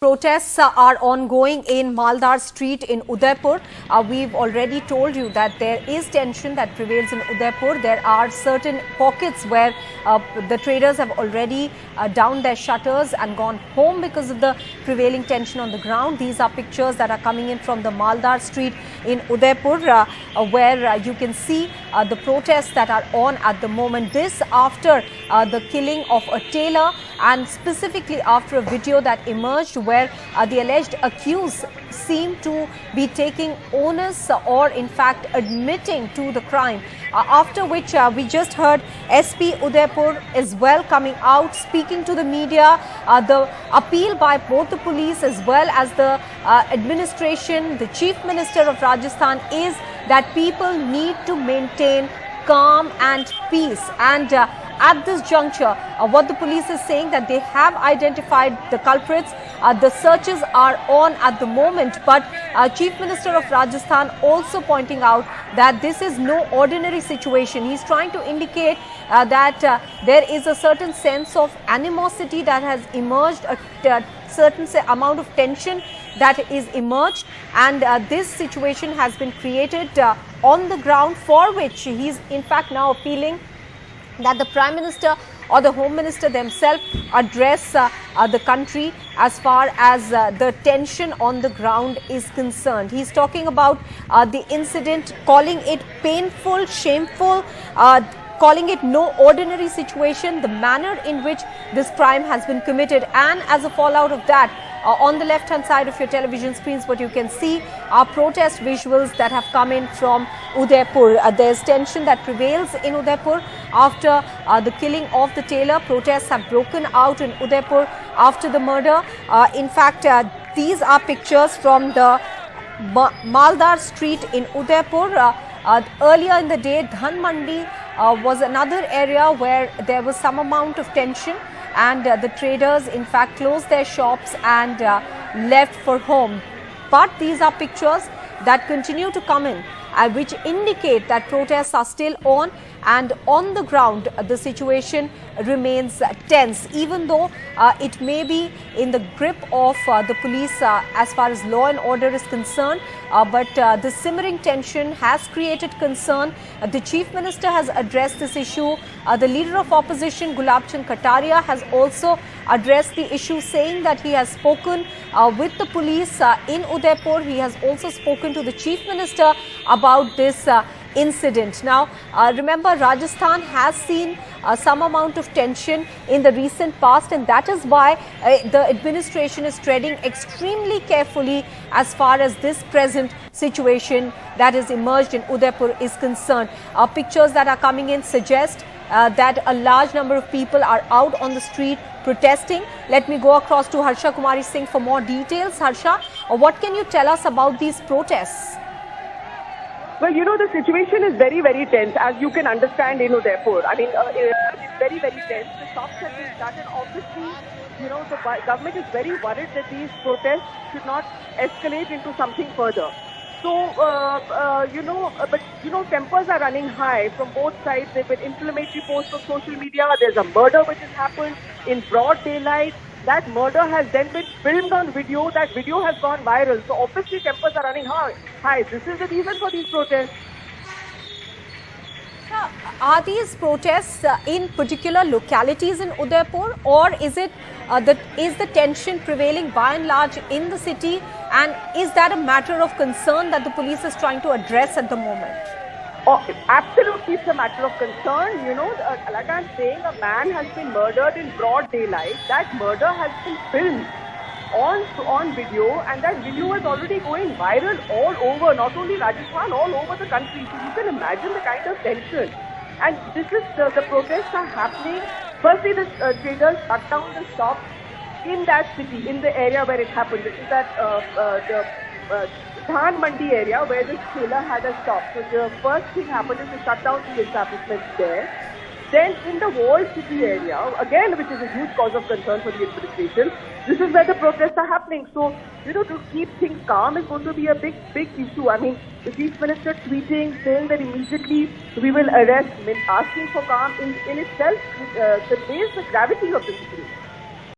Protests are ongoing in Maldar Street in Udaipur. We've already told you that there is tension that prevails in Udaipur. There are certain pockets where the traders have already downed their shutters and gone home because of the prevailing tension on the ground. These are pictures that are coming in from the Maldar Street in Udaipur where you can see the protests that are on at the moment. This after the killing of a tailor and specifically after a video that emerged where the alleged accused seem to be taking onus or in fact admitting to the crime. After which we just heard SP Udaipur as well coming out speaking to the media. The appeal by both the police as well as the administration, the Chief Minister of Rajasthan, is that people need to maintain calm and peace. And at this juncture, what the police is saying that they have identified the culprits. The searches are on at the moment, but Chief Minister of Rajasthan also pointing out that this is no ordinary situation. He's trying to indicate that there is a certain sense of animosity that has emerged, a certain amount of tension that is emerged, and this situation has been created on the ground, for which he's in fact now appealing that the Prime Minister or the Home Minister themselves address the country as far as the tension on the ground is concerned. He's talking about the incident, calling it painful, shameful, calling it no ordinary situation, the manner in which this crime has been committed. And as a fallout of that, on the left hand side of your television screens, what you can see are protest visuals that have come in from Udaipur. There's tension that prevails in Udaipur after the killing of the tailor. Protests have broken out in Udaipur after the murder. In fact, these are pictures from the Maldar Street in Udaipur. Earlier in the day, Dhan Mandi was another area where there was some amount of tension, and the traders in fact closed their shops and left for home. But these are pictures that continue to come in which indicate that protests are still on, and on the ground the situation remains tense, even though it may be in the grip of the police as far as law and order is concerned, but the simmering tension has created concern. The Chief Minister has addressed this issue. The Leader of Opposition Gulab Chand Kataria has also addressed the issue, saying that he has spoken with the police in Udaipur. He has also spoken to the Chief Minister about this incident. Now, remember, Rajasthan has seen some amount of tension in the recent past, and that is why the administration is treading extremely carefully as far as this present situation that has emerged in Udaipur is concerned. Pictures that are coming in suggest that a large number of people are out on the street protesting. Let me go across to Harsha Kumari Singh for more details. Harsha, what can you tell us about these protests? Well, you know, the situation is very, very tense, as you can understand in Udaipur. I mean, it's very, very tense. The shops have been shut, and obviously, you know, the government is very worried that these protests should not escalate into something further. So, tempers are running high from both sides. There have been inflammatory posts on social media. There's a murder which has happened in broad daylight. That murder has then been filmed on video. That video has gone viral. So obviously tempers are running high. This is the reason for these protests. Are these protests in particular localities in Udaipur, or is it is the tension prevailing by and large in the city, and is that a matter of concern that the police is trying to address at the moment? Oh, absolutely, it's a matter of concern. You know, like I'm saying, a man has been murdered in broad daylight. That murder has been filmed on video, and that video is already going viral all over, not only Rajasthan, all over the country. So you can imagine the kind of tension. And this is the protests are happening. Firstly, the traders shut down the shops in that city, in the area where it happened. This is that the Dhan Mandi area where this tailor had a shop. So the first thing happened is to shut down the establishments there. Then in the walled city area, again, which is a huge cause of concern for the administration, this is where the protests are happening. So, you know, to keep things calm is going to be a big issue. I mean, the Chief Minister tweeting, saying that immediately we will arrest, asking for calm in itself conveys the gravity of the situation.